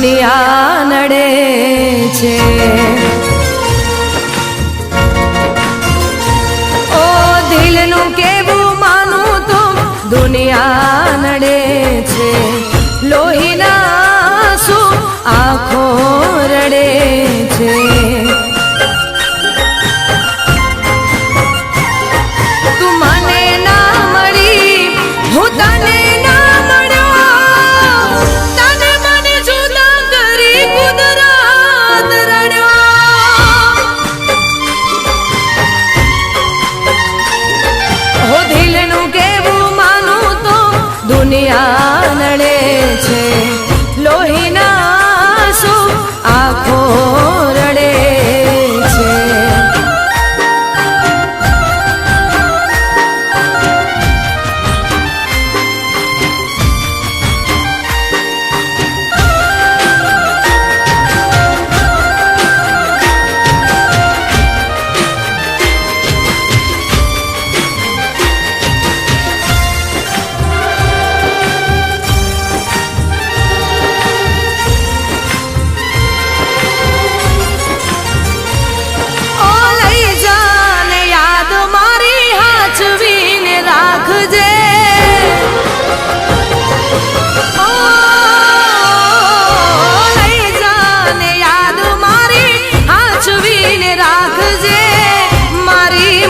દુનિયા નડે છે। ઓ દિલનું કેવું માનું તો દુનિયા નડે છે। લોહીના શું આંખો રડે છે। તું મને ના મળી હું તને ના મળ્યો, તને મને જુદા કરી કુદરત રડ્યો। હો દિલનું કેવું માનું તો દુનિયા નડે છે। લોહીના શું આંખો રડે છે।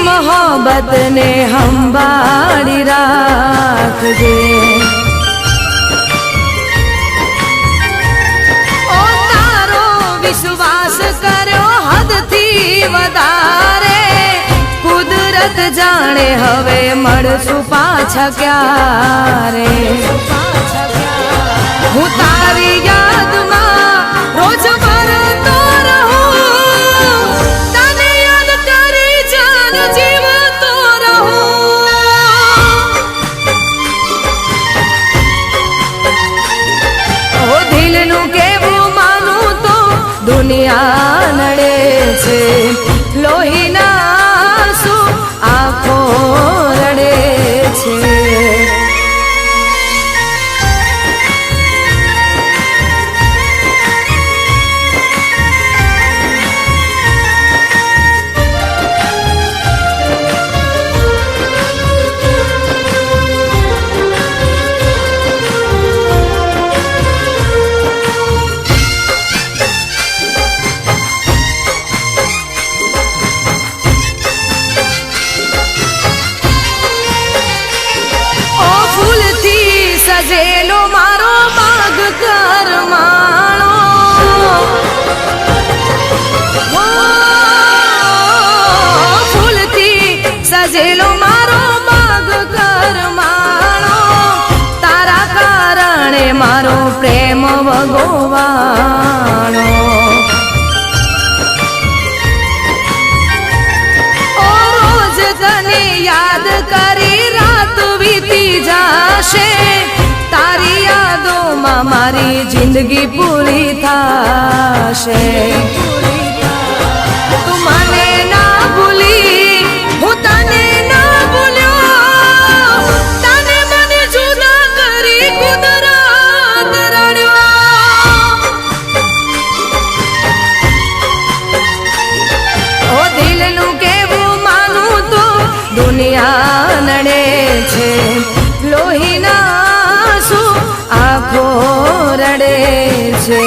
મોહબ્બતને સંભાળી રાખજે। ઓ તારો વિશ્વાસ કર્યો હદથી વધારે, કુદરત જાણે હવે મળશું પાછા ક્યારે। હું તારી યાદમાં રોજ મરતો રહું, તને યાદ કરી જાન જીવતો રહું। ઓ દિલનું કેવું માનું તો દુનિયા નડે છે। લોહીના શું આંખો રડે છે। સજેલો મારો બાગ કરમાણો, ફૂલથી સજેલો મારો બાગ કરમાણો, તારા કારણે મારો પ્રેમ ભગવાણો। ઓ રોજ તને યાદ કરી રાત વીતી જાશે, તારી યાદોમાં મારી જિંદગી પૂરી થાશે। તું મને ના ભૂલી હું તને ના ભૂલ્યો, તને મને જુદા કરી કુદરત રડ્યો। ઓ દિલનું કેવું માનું તો દુનિયા નડે છે। લોહીના આંખો રડે છે।